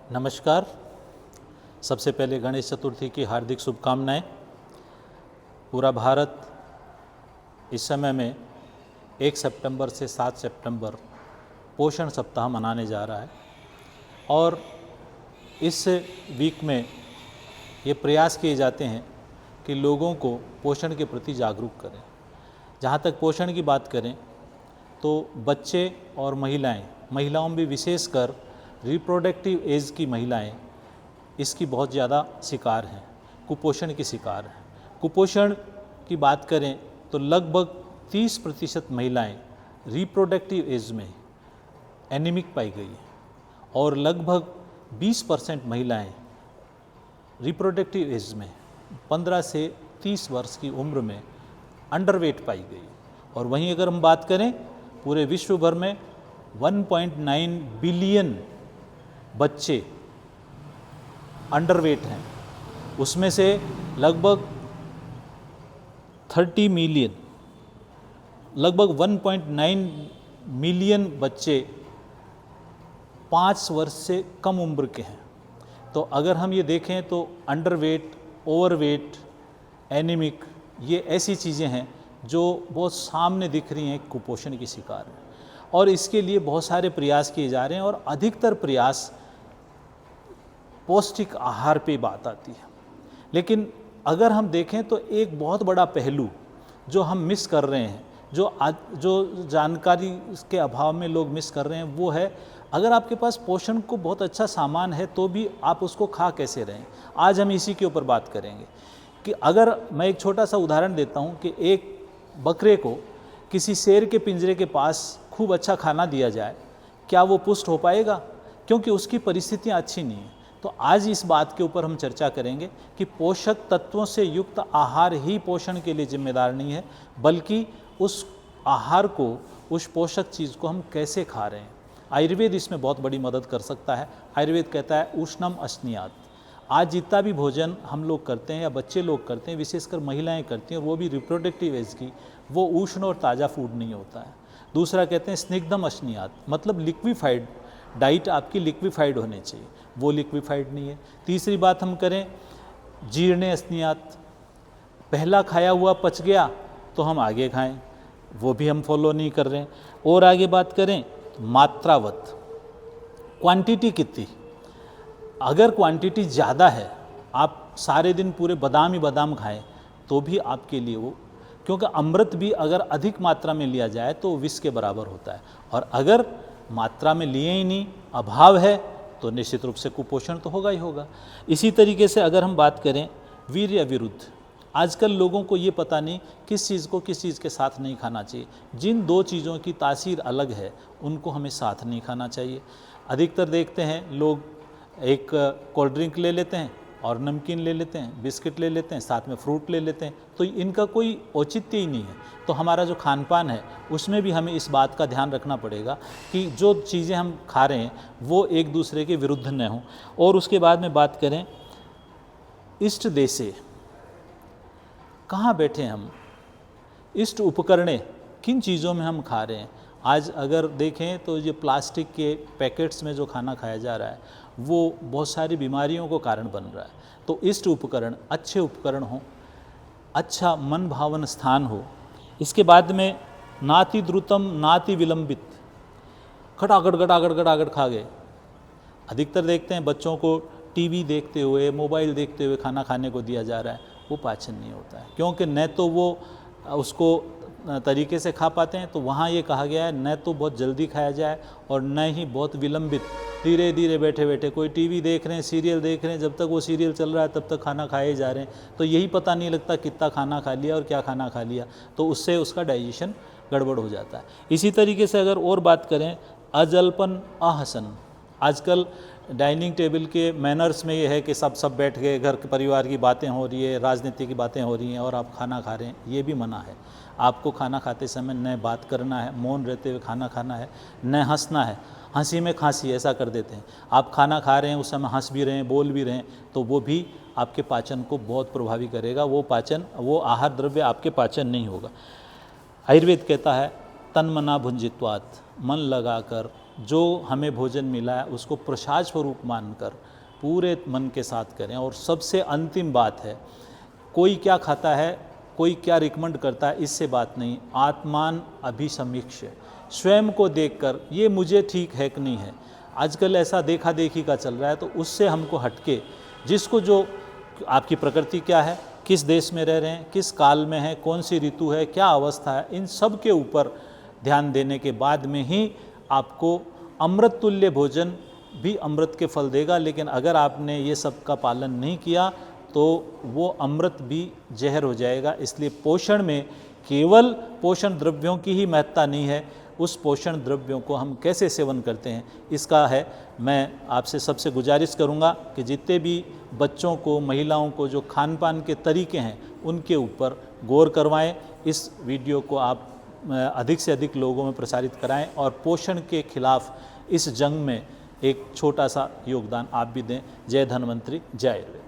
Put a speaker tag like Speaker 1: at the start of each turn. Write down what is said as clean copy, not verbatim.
Speaker 1: नमस्कार। सबसे पहले गणेश चतुर्थी की हार्दिक शुभकामनाएं। पूरा भारत इस समय में 1 सितंबर से 7 सितंबर पोषण सप्ताह मनाने जा रहा है और इस वीक में ये प्रयास किए जाते हैं कि लोगों को पोषण के प्रति जागरूक करें। जहाँ तक पोषण की बात करें तो बच्चे और महिलाओं में विशेषकर रिप्रोडक्टिव एज की महिलाएं इसकी बहुत ज़्यादा शिकार हैं, कुपोषण की शिकार हैं। कुपोषण की बात करें तो लगभग 30% महिलाएं रिप्रोडक्टिव एज में एनीमिक पाई गई हैं और लगभग 20% महिलाएं रिप्रोडक्टिव एज में 15 से 30 वर्ष की उम्र में अंडरवेट पाई गई। और वहीं अगर हम बात करें पूरे विश्व भर में 1.9 बिलियन बच्चे अंडरवेट हैं, उसमें से लगभग 30 मिलियन, लगभग 1.9 मिलियन बच्चे 5 वर्ष से कम उम्र के हैं। तो अगर हम ये देखें तो अंडरवेट, ओवरवेट, एनीमिक, ये ऐसी चीज़ें हैं जो बहुत सामने दिख रही हैं कुपोषण की शिकार हैं और इसके लिए बहुत सारे प्रयास किए जा रहे हैं और अधिकतर प्रयास पौष्टिक आहार पे बात आती है। लेकिन अगर हम देखें तो एक बहुत बड़ा पहलू जो हम मिस कर रहे हैं, जो जानकारी के अभाव में लोग मिस कर रहे हैं, वो है अगर आपके पास पोषण को बहुत अच्छा सामान है तो भी आप उसको खा कैसे रहें। आज हम इसी के ऊपर बात करेंगे कि अगर मैं एक छोटा सा उदाहरण देता हूँ कि एक बकरे को किसी शेर के पिंजरे के पास खूब अच्छा खाना दिया जाए, क्या वो पुष्ट हो पाएगा? क्योंकि उसकी परिस्थितियाँ अच्छी नहीं हैं। तो आज इस बात के ऊपर हम चर्चा करेंगे कि पोषक तत्वों से युक्त आहार ही पोषण के लिए जिम्मेदार नहीं है, बल्कि उस आहार को, उस पोषक चीज़ को हम कैसे खा रहे हैं। आयुर्वेद इसमें बहुत बड़ी मदद कर सकता है। आयुर्वेद कहता है उष्णम अश्नियात। आज जितना भी भोजन हम लोग करते हैं या बच्चे लोग करते हैं, विशेषकर महिलाएं करती हैं, और वो भी रिप्रोडक्टिव एज की, वो उष्ण और ताज़ा फूड नहीं होता है। दूसरा कहते हैं स्निग्धम अश्नियात, मतलब लिक्विफाइड डाइट आपकी लिक्विफाइड होनी चाहिए, वो लिक्विफाइड नहीं है। तीसरी बात हम करें जीर्ण अश्नियात, पहला खाया हुआ पच गया तो हम आगे खाएं, वो भी हम फॉलो नहीं कर रहे हैं। और आगे बात करें मात्रावत, क्वांटिटी कितनी, अगर क्वांटिटी ज़्यादा है, आप सारे दिन पूरे बादाम ही बादाम खाएं तो भी आपके लिए वो, क्योंकि अमृत भी अगर अधिक मात्रा में लिया जाए तो विष के बराबर होता है, और अगर मात्रा में लिए ही नहीं, अभाव है, तो निश्चित रूप से कुपोषण तो होगा ही होगा। इसी तरीके से अगर हम बात करें वीर्य विरुद्ध, आजकल लोगों को ये पता नहीं किस चीज़ को किस चीज़ के साथ नहीं खाना चाहिए। जिन दो चीज़ों की तासीर अलग है उनको हमें साथ नहीं खाना चाहिए। अधिकतर देखते हैं लोग एक कोल्ड ड्रिंक ले लेते हैं और नमकीन ले लेते हैं, बिस्किट ले लेते हैं, साथ में फ्रूट ले लेते हैं, तो इनका कोई औचित्य ही नहीं है। तो हमारा जो खान पान है उसमें भी हमें इस बात का ध्यान रखना पड़ेगा कि जो चीज़ें हम खा रहे हैं वो एक दूसरे के विरुद्ध न हों। और उसके बाद में बात करें इष्ट देशे, कहाँ बैठे हम, इष्ट उपकरणे, किन चीज़ों में हम खा रहे हैं। आज अगर देखें तो ये प्लास्टिक के पैकेट्स में जो खाना खाया जा रहा है वो बहुत सारी बीमारियों को कारण बन रहा है। तो इष्ट उपकरण, अच्छे उपकरण हो, अच्छा मन भावन स्थान हो। इसके बाद में नाति द्रुतम नाति विलंबित, खटाखट खा गए। अधिकतर देखते हैं बच्चों को टीवी देखते हुए, मोबाइल देखते हुए खाना खाने को दिया जा रहा है, वो पाचन नहीं होता है, क्योंकि न तो वो उसको तरीके से खा पाते हैं। तो वहाँ ये कहा गया है न तो बहुत जल्दी खाया जाए और न ही बहुत विलंबित, धीरे धीरे बैठे बैठे, कोई टीवी देख रहे हैं, सीरियल देख रहे हैं, जब तक वो सीरियल चल रहा है तब तक खाना खाए जा रहे हैं, तो यही पता नहीं लगता कितना खाना खा लिया और क्या खाना खा लिया, तो उससे उसका डाइजेशन गड़बड़ हो जाता है। इसी तरीके से अगर और बात करें अजल्पन आहसन, आजकल डाइनिंग टेबल के मैनर्स में ये है कि सब बैठ गए, घर के परिवार की बातें हो रही है, राजनीति की बातें हो रही हैं और आप खाना खा रहे हैं, ये भी मना है। आपको खाना खाते समय न बात करना है, मौन रहते हुए खाना खाना है, न हंसना है, हंसी में खांसी ऐसा कर देते हैं। आप खाना खा रहे हैं उस समय हंस भी रहे हैं, बोल भी रहे हैं, तो वो भी आपके पाचन को बहुत प्रभावी करेगा। वो आहार द्रव्य आपके पाचन नहीं होगा। आयुर्वेद कहता है तन मना भुंजित्वात्, मन लगाकर जो हमें भोजन मिला है उसको प्रसाद स्वरूप मानकर पूरे मन के साथ करें। और सबसे अंतिम बात है, कोई क्या खाता है, कोई क्या रिकमेंड करता है, इससे बात नहीं। आत्मान अभिसमीक्ष, स्वयं को देखकर ये मुझे ठीक है कि नहीं है। आजकल ऐसा देखा देखी का चल रहा है, तो उससे हमको हटके जिसको जो आपकी प्रकृति क्या है, किस देश में रह रहे हैं, किस काल में है, कौन सी ऋतु है, क्या अवस्था है, इन सब के ऊपर ध्यान देने के बाद में ही आपको अमृत तुल्य भोजन भी अमृत के फल देगा। लेकिन अगर आपने ये सब का पालन नहीं किया तो वो अमृत भी जहर हो जाएगा। इसलिए पोषण में केवल पोषण द्रव्यों की ही महत्ता नहीं है, उस पोषण द्रव्यों को हम कैसे सेवन करते हैं इसका है। मैं आपसे सबसे गुजारिश करूंगा कि जितने भी बच्चों को, महिलाओं को जो खान पान के तरीके हैं उनके ऊपर गौर करवाएं। इस वीडियो को आप अधिक से अधिक लोगों में प्रसारित कराएं और पोषण के खिलाफ इस जंग में एक छोटा सा योगदान आप भी दें। जय धन्वंतरी, जय आयुर्वेद।